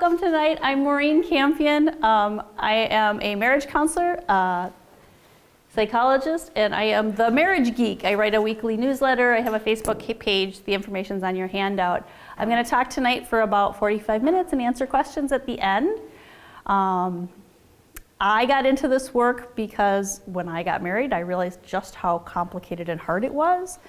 welcome tonight. I'm Maureen Campion. I am a marriage counselor, psychologist, and I am the marriage geek. I write a weekly newsletter. I have a Facebook page. The information's on your handout. I'm going to talk tonight for about 45 minutes and answer questions at the end. I got into this work because when I got married, I realized just how complicated and hard it was.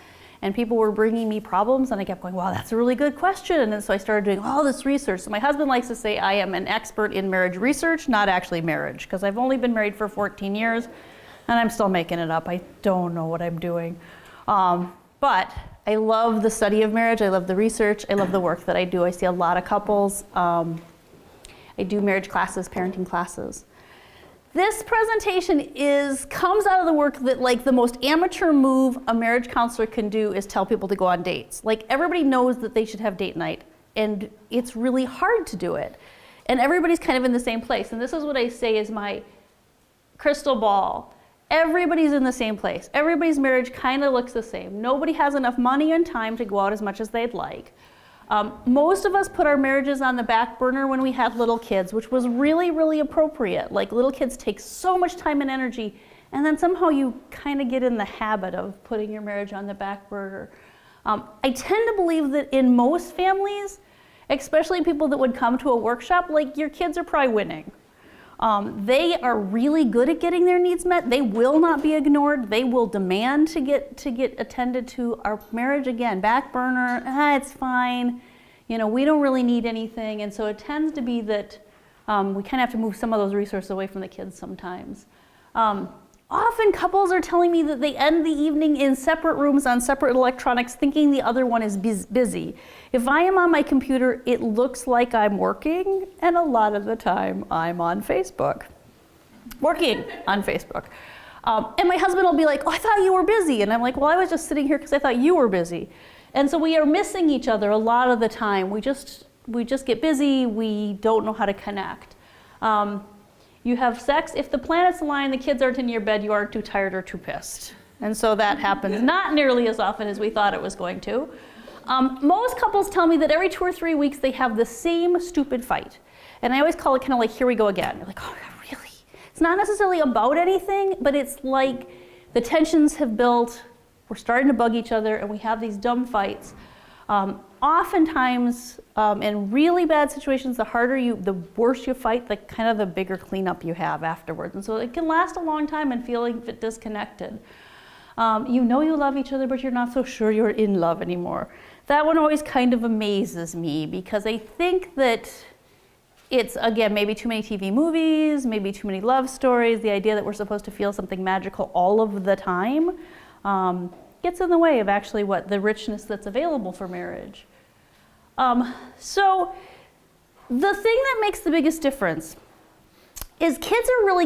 And people were bringing me problems, and I kept going, wow, that's a really good question. And then so I started doing all this research. So my husband likes to say I am an expert in marriage research, not actually marriage, because I've only been married for 14 years, and I'm still making it up. I don't know what I'm doing. But I love the study of marriage. I love the research. I love the work that I do. I see a lot of couples. I do marriage classes, parenting classes. This presentation comes out of the work that, like, the most amateur move a marriage counselor can do is tell people to go on dates. Like, everybody knows that they should have date night, and it's really hard to do it. And everybody's kind of in the same place. And this is what I say is my crystal ball. Everybody's in the same place. Everybody's marriage kind of looks the same. Nobody has enough money and time to go out as much as they'd like. Most of us put our marriages on the back burner when we had little kids, which was really, really appropriate. Like, little kids take so much time and energy, and then somehow you kind of get in the habit of putting your marriage on the back burner. I tend to believe that in most families, especially people that would come to a workshop, like, your kids are probably winning. They are really good at getting their needs met. They will not be ignored. They will demand to get attended to. Our marriage, again, back burner, it's fine. You know, we don't really need anything. And so it tends to be that we kind of have to move some of those resources away from the kids sometimes. Often couples are telling me that they end the evening in separate rooms on separate electronics thinking the other one is busy. If I am on my computer, it looks like I'm working, and a lot of the time I'm on Facebook. Working on Facebook. And my husband will be like, oh, I thought you were busy. And I'm like, well, I was just sitting here because I thought you were busy. And so we are missing each other a lot of the time. We just get busy. We don't know how to connect. You have sex. If the planets align, the kids aren't in your bed, you aren't too tired or too pissed. And so that happens not nearly as often as we thought it was going to. Most couples tell me that every 2 or 3 weeks they have the same stupid fight. And I always call it kind of like, here we go again. You're like, oh, God, really? It's not necessarily about anything, but it's like the tensions have built, we're starting to bug each other, and we have these dumb fights. Oftentimes, in really bad situations, the worse you fight, the bigger cleanup you have afterwards. And so it can last a long time and feel like disconnected. You know you love each other, but you're not so sure you're in love anymore. That one always kind of amazes me because I think that it's, again, maybe too many TV movies, maybe too many love stories, the idea that we're supposed to feel something magical all of the time gets in the way of actually the richness that's available for marriage. So the thing that makes the biggest difference is kids are really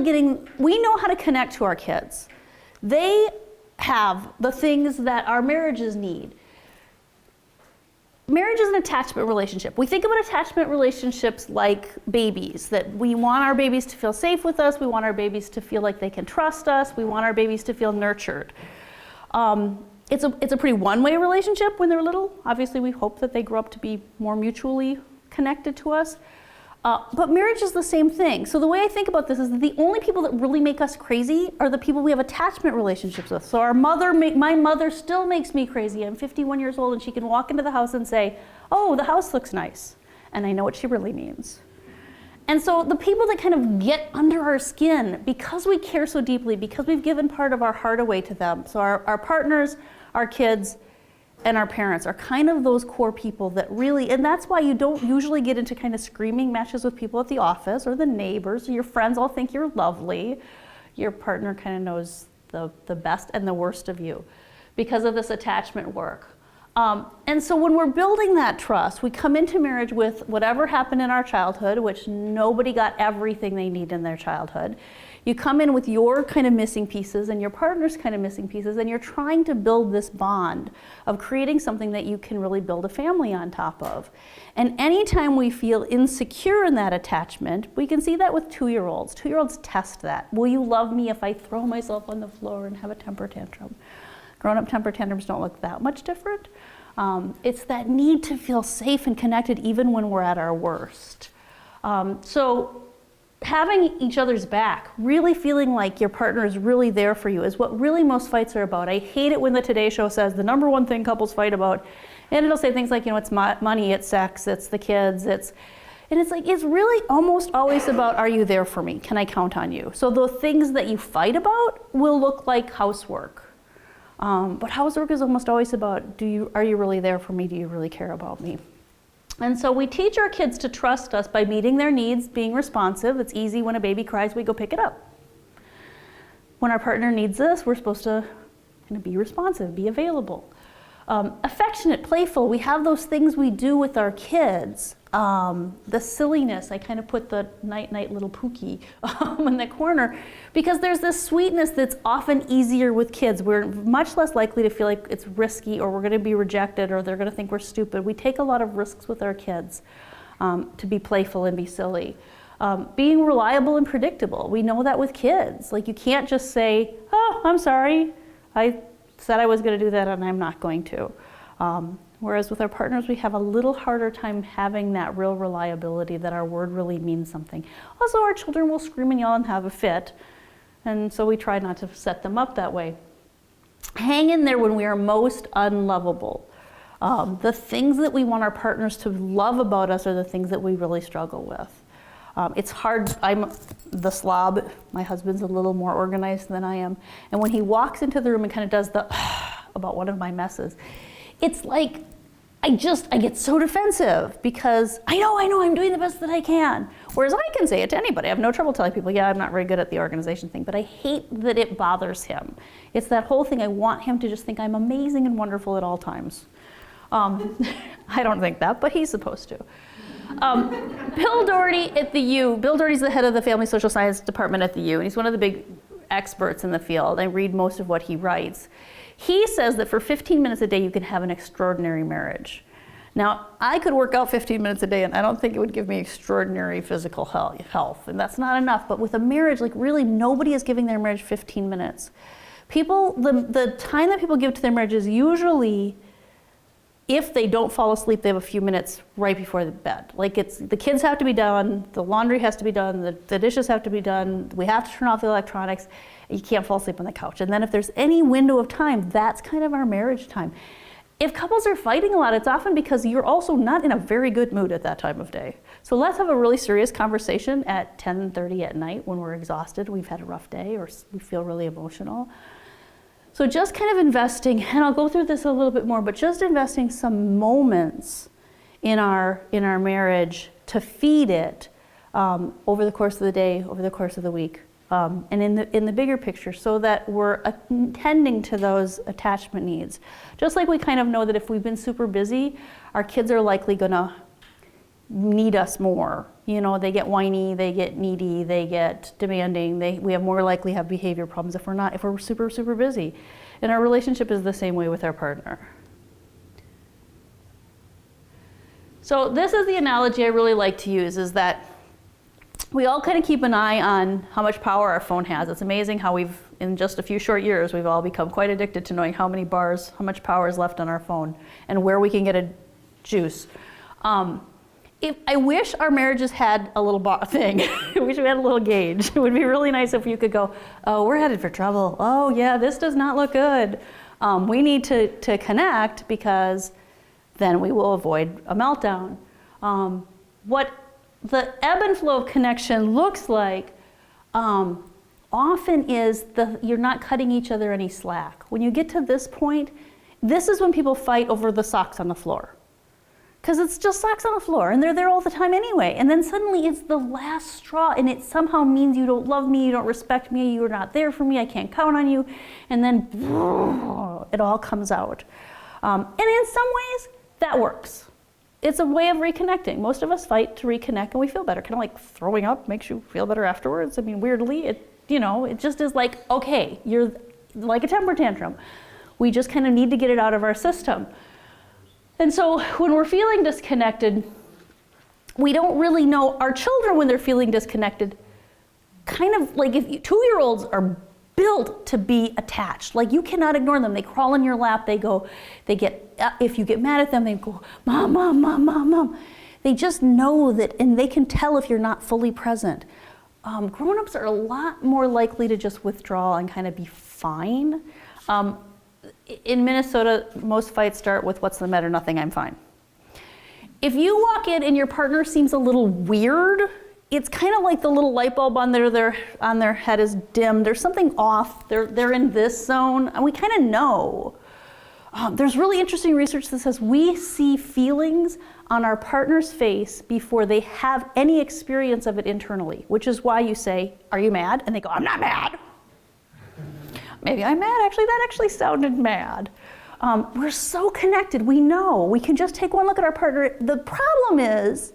we know how to connect to our kids. They have the things that our marriages need. Marriage is an attachment relationship. We think about attachment relationships like babies, that we want our babies to feel safe with us, we want our babies to feel like they can trust us, we want our babies to feel nurtured. It's a pretty one-way relationship when they're little. Obviously, we hope that they grow up to be more mutually connected to us. But marriage is the same thing. So the way I think about this is that the only people that really make us crazy are the people we have attachment relationships with. So my mother still makes me crazy. I'm 51 years old, and she can walk into the house and say, oh, the house looks nice. And I know what she really means. And so the people that kind of get under our skin, because we care so deeply, because we've given part of our heart away to them, so our partners, our kids, and our parents are kind of those core people that really, and that's why you don't usually get into kind of screaming matches with people at the office or the neighbors, or your friends all think you're lovely. Your partner kind of knows the best and the worst of you because of this attachment work. And so when we're building that trust, we come into marriage with whatever happened in our childhood, which nobody got everything they need in their childhood. You come in with your kind of missing pieces and your partner's kind of missing pieces, and you're trying to build this bond of creating something that you can really build a family on top of. And anytime we feel insecure in that attachment, we can see that with 2-year-olds. 2-year-olds test that. Will you love me if I throw myself on the floor and have a temper tantrum? Grown-up temper tantrums don't look that much different. It's that need to feel safe and connected even when we're at our worst. So having each other's back, really feeling like your partner is really there for you is what really most fights are about. I hate it when the Today Show says the number one thing couples fight about, and it'll say things like, it's money, it's sex, it's the kids, and it's like, it's really almost always about, are you there for me? Can I count on you? So the things that you fight about will look like housework. But housework is almost always about, are you really there for me? Do you really care about me? And so we teach our kids to trust us by meeting their needs, being responsive. It's easy when a baby cries, we go pick it up. When our partner needs us, we're supposed to kind of be responsive, be available. Affectionate, playful, we have those things we do with our kids. The silliness, I kind of put the night little Pookie in the corner, because there's this sweetness that's often easier with kids. We're much less likely to feel like it's risky, or we're going to be rejected, or they're going to think we're stupid. We take a lot of risks with our kids to be playful and be silly. Being reliable and predictable, we know that with kids. Like, you can't just say, oh, I'm sorry, I said I was going to do that and I'm not going to. Whereas with our partners, we have a little harder time having that real reliability, that our word really means something. Also, our children will scream and yell and have a fit, and so we try not to set them up that way. Hang in there when we are most unlovable. The things that we want our partners to love about us are the things that we really struggle with. It's hard. I'm the slob. My husband's a little more organized than I am. And when he walks into the room and kind of does the about one of my messes, it's like I get so defensive, because I know, I'm doing the best that I can. Whereas I can say it to anybody. I have no trouble telling people, yeah, I'm not very good at the organization thing, but I hate that it bothers him. It's that whole thing. I want him to just think I'm amazing and wonderful at all times. I don't think that, but he's supposed to. Bill Doherty at the U. Bill Doherty's the head of the Family Social Science Department at the U, and he's one of the big experts in the field. I read most of what he writes. He says that for 15 minutes a day, you can have an extraordinary marriage. Now, I could work out 15 minutes a day, and I don't think it would give me extraordinary physical health, and that's not enough. But with a marriage, like, really nobody is giving their marriage 15 minutes. People, the time that people give to their marriage is usually, if they don't fall asleep, they have a few minutes right before the bed. Like, it's, the kids have to be done, the laundry has to be done, the dishes have to be done, we have to turn off the electronics, you can't fall asleep on the couch. And then if there's any window of time, that's kind of our marriage time. If couples are fighting a lot, it's often because you're also not in a very good mood at that time of day. So let's have a really serious conversation at 10:30 at night when we're exhausted, we've had a rough day, or we feel really emotional. So just kind of investing, and I'll go through this a little bit more, but just investing some moments in our marriage to feed it over the course of the day, over the course of the week, and in the bigger picture, so that we're attending to those attachment needs. Just like we kind of know that if we've been super busy, our kids are likely gonna need us more. You know, they get whiny, they get needy, they get demanding, we have more likely have behavior problems if we're super, super busy. And our relationship is the same way with our partner. So this is the analogy I really like to use, is that we all kind of keep an eye on how much power our phone has. It's amazing how in just a few short years, we've all become quite addicted to knowing how much power is left on our phone and where we can get a juice. I wish our marriages had a little thing. I wish we had a little gauge. It would be really nice if you could go, oh, we're headed for trouble. Oh yeah, this does not look good. We need to connect, because then we will avoid a meltdown. What the ebb and flow of connection looks like often is you're not cutting each other any slack. When you get to this point, this is when people fight over the socks on the floor. Because it's just socks on the floor, and they're there all the time anyway. And then suddenly it's the last straw, and it somehow means you don't love me, you don't respect me, you're not there for me, I can't count on you. And then it all comes out. And in some ways, that works. It's a way of reconnecting. Most of us fight to reconnect, and we feel better. Kind of like throwing up makes you feel better afterwards. I mean, weirdly, it just is like, okay, you're like a temper tantrum. We just kind of need to get it out of our system. And so when we're feeling disconnected, we don't really know our children when they're feeling disconnected. Kind of like, if 2-year-olds are built to be attached. Like, you cannot ignore them. They crawl in your lap, if you get mad at them, they go, mom, mom, mom, mom, mom. They just know that, and they can tell if you're not fully present. Grown-ups are a lot more likely to just withdraw and kind of be fine. In Minnesota, most fights start with, what's the matter? Nothing, I'm fine. If you walk in and your partner seems a little weird, it's kind of like the little light bulb on their head is dim. There's something off. They're in this zone, and we kind of know. There's really interesting research that says we see feelings on our partner's face before they have any experience of it internally, which is why you say, are you mad? And they go, I'm not mad. Maybe I'm mad, actually, that actually sounded mad. We're so connected, we know. We can just take one look at our partner. The problem is,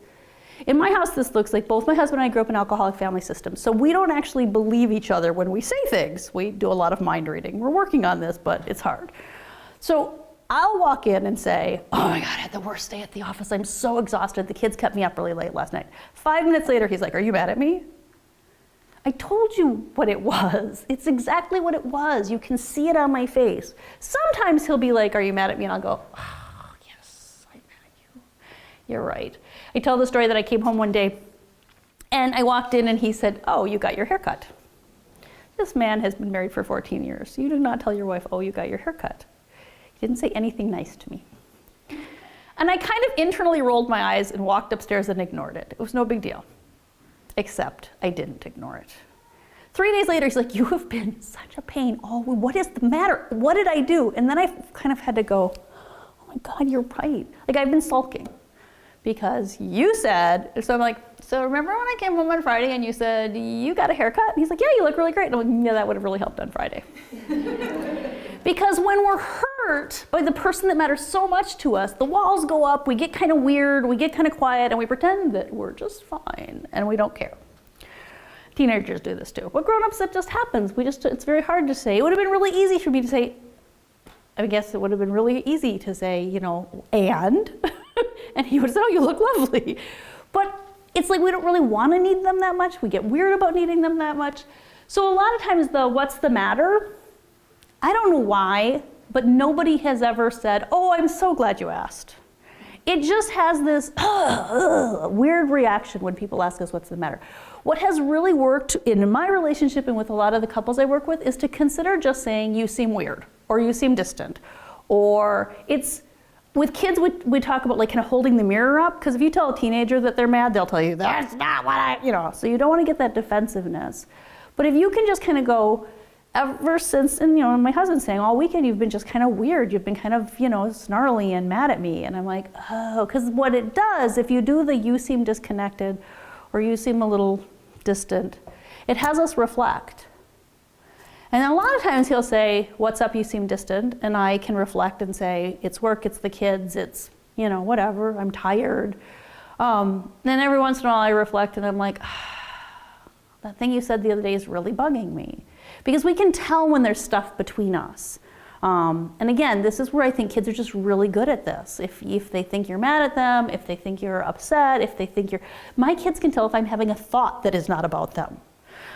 in my house, this looks like both my husband and I grew up in alcoholic family systems, so we don't actually believe each other when we say things. We do a lot of mind reading. We're working on this, but it's hard. So I'll walk in and say, oh my God, I had the worst day at the office. I'm so exhausted. The kids kept me up really late last night. 5 minutes later, he's like, are you mad at me? I told you what it was. It's exactly what it was. You can see it on my face. Sometimes he'll be like, are you mad at me? And I'll go, oh, yes, I'm mad at you. You're right. I tell the story that I came home one day and I walked in and he said, oh, you got your hair cut. This man has been married for 14 years. You do not tell your wife, oh, you got your hair cut. He didn't say anything nice to me. And I kind of internally rolled my eyes and walked upstairs and ignored it. It was no big deal. Except I didn't ignore it. 3 days later, he's like, you have been such a pain. Oh, what is the matter? What did I do? And then I kind of had to go, oh my God, you're right. Like, I've been sulking because you said, so I'm like, so remember when I came home on Friday and you said, you got a haircut? And he's like, yeah, you look really great. And I'm like, yeah, that would have really helped on Friday. Because when we're hurt by the person that matters so much to us, the walls go up, we get kind of weird, we get kind of quiet, and we pretend that we're just fine, and we don't care. Teenagers do this too. But grown-ups, that just happens. It's very hard to say. It would have been really easy for me to say, I guess it would have been really easy to say, and he would have said, oh, you look lovely. But it's like we don't really want to need them that much. We get weird about needing them that much. So a lot of times the what's the matter, I don't know why, but nobody has ever said, oh, I'm so glad you asked. It just has this weird reaction when people ask us what's the matter. What has really worked in my relationship and with a lot of the couples I work with is to consider just saying, you seem weird, or you seem distant, or it's, with kids, we talk about like kind of holding the mirror up, because if you tell a teenager that they're mad, they'll tell you, that's not what so you don't want to get that defensiveness. But if you can just kind of go, ever since, and my husband's saying all weekend you've been just kind of weird, you've been kind of, snarly and mad at me. And I'm like, oh, because what it does, if you do the you seem disconnected or you seem a little distant, it has us reflect. And a lot of times he'll say, what's up, you seem distant, and I can reflect and say, it's work, it's the kids, it's, whatever, I'm tired. Then every once in a while I reflect and I'm like, that thing you said the other day is really bugging me. Because we can tell when there's stuff between us. And again, this is where I think kids are just really good at this. If they think you're mad at them, if they think you're upset, if they think my kids can tell if I'm having a thought that is not about them.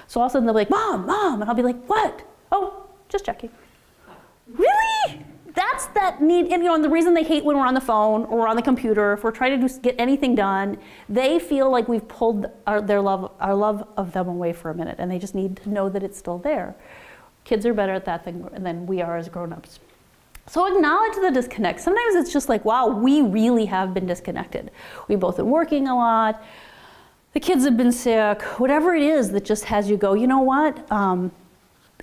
So all of a sudden they'll be like, Mom, and I'll be like, what? Oh, just checking. Really? That's that need, and the reason they hate when we're on the phone or on the computer, if we're trying to get anything done, they feel like we've pulled our love of them away for a minute, and they just need to know that it's still there. Kids are better at that than we are as grown-ups. So acknowledge the disconnect. Sometimes it's just like, wow, we really have been disconnected. We've both been working a lot. The kids have been sick. Whatever it is that just has you go, you know what?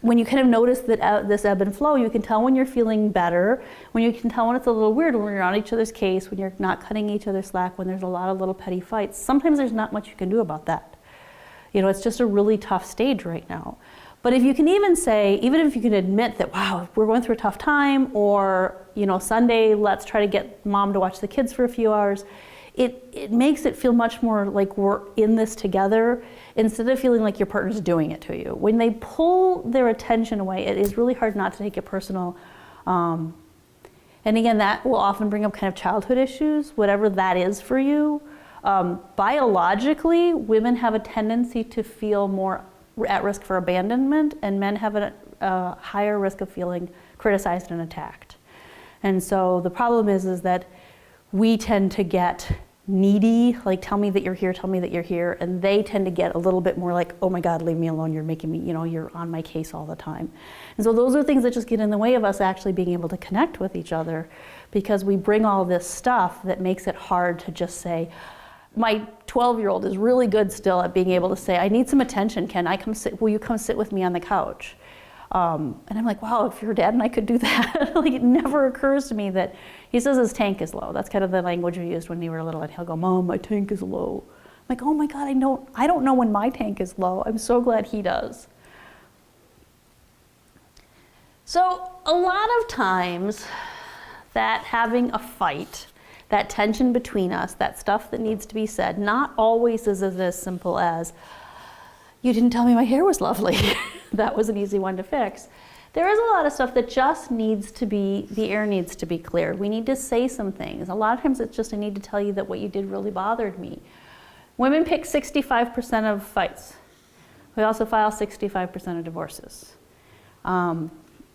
When you kind of notice that this ebb and flow, you can tell when you're feeling better, when you can tell when it's a little weird, when you're on each other's case, when you're not cutting each other slack, when there's a lot of little petty fights. Sometimes there's not much you can do about that. It's just a really tough stage right now. But if you can even say, even if you can admit that, wow, we're going through a tough time, or, Sunday, let's try to get Mom to watch the kids for a few hours, it makes it feel much more like we're in this together instead of feeling like your partner's doing it to you. When they pull their attention away, it is really hard not to take it personal. And again, that will often bring up kind of childhood issues, whatever that is for you. Biologically, women have a tendency to feel more at risk for abandonment, and men have a higher risk of feeling criticized and attacked. And so the problem is that we tend to get needy, like tell me that you're here, tell me that you're here, and they tend to get a little bit more like, oh my God, leave me alone, you're making me, you're on my case all the time. And so those are things that just get in the way of us actually being able to connect with each other, because we bring all this stuff that makes it hard to just say, my 12-year-old is really good still at being able to say, I need some attention, will you come sit with me on the couch? And I'm like, wow, if your dad and I could do that. Like, it never occurs to me that he says his tank is low. That's kind of the language we used when we were little, and he'll go, Mom, my tank is low. I'm like, oh my God, I don't know when my tank is low. I'm so glad he does. So a lot of times that having a fight, that tension between us, that stuff that needs to be said, not always is as simple as, you didn't tell me my hair was lovely. That was an easy one to fix. There is a lot of stuff that just needs to be, the air needs to be cleared. We need to say some things. A lot of times it's just, I need to tell you that what you did really bothered me. Women pick 65% of fights. We also file 65% of divorces.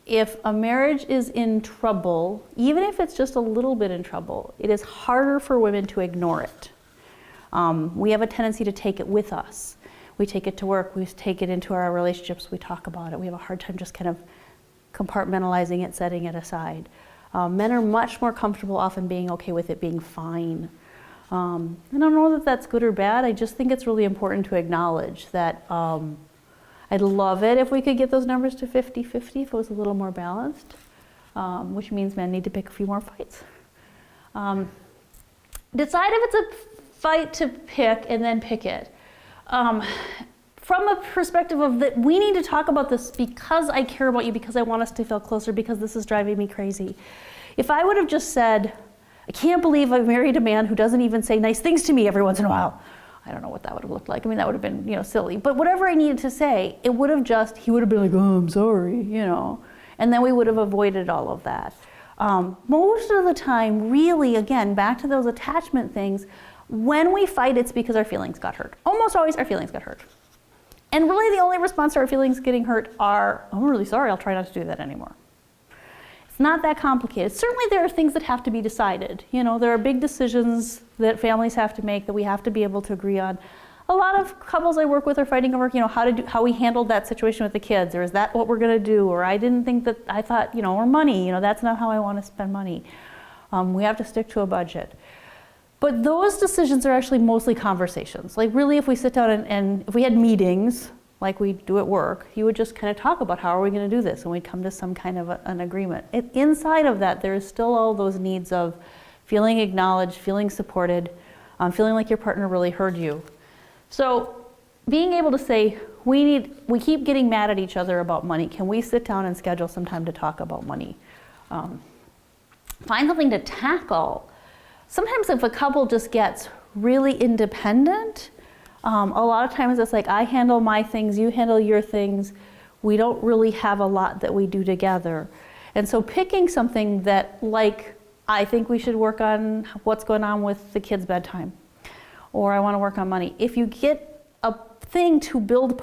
If a marriage is in trouble, even if it's just a little bit in trouble, it is harder for women to ignore it. We have a tendency to take it with us. We take it to work, we take it into our relationships, we talk about it. We have a hard time just kind of compartmentalizing it, setting it aside. Men are much more comfortable often being okay with it being fine. I don't know that that's good or bad. I just think it's really important to acknowledge that I'd love it if we could get those numbers to 50-50, if it was a little more balanced, which means men need to pick a few more fights. Decide if it's a fight to pick and then pick it. From a perspective of that, we need to talk about this because I care about you, because I want us to feel closer, because this is driving me crazy. If I would have just said, I can't believe I married a man who doesn't even say nice things to me every once in a while, I don't know what that would have looked like. I mean, that would have been, silly. But whatever I needed to say, he would have been like, oh, I'm sorry, and then we would have avoided all of that. Most of the time, really, again, back to those attachment things, when we fight, it's because our feelings got hurt. Almost always our feelings got hurt. And really the only response to our feelings getting hurt are, I'm really sorry, I'll try not to do that anymore. It's not that complicated. Certainly there are things that have to be decided. There are big decisions that families have to make that we have to be able to agree on. A lot of couples I work with are fighting over, how we handled that situation with the kids, or is that what we're gonna do, or I thought, or money, that's not how I wanna spend money. We have to stick to a budget. But those decisions are actually mostly conversations. Like really, if we sit down and if we had meetings, like we do at work, you would just kind of talk about how are we going to do this, and we'd come to some kind of an agreement. Inside of that, there is still all those needs of feeling acknowledged, feeling supported, feeling like your partner really heard you. So being able to say, we keep getting mad at each other about money. Can we sit down and schedule some time to talk about money? Find something to tackle. Sometimes if a couple just gets really independent, a lot of times it's like, I handle my things, you handle your things. We don't really have a lot that we do together. And so picking something that, like, I think we should work on what's going on with the kids' bedtime, or I want to work on money. If you get a thing to build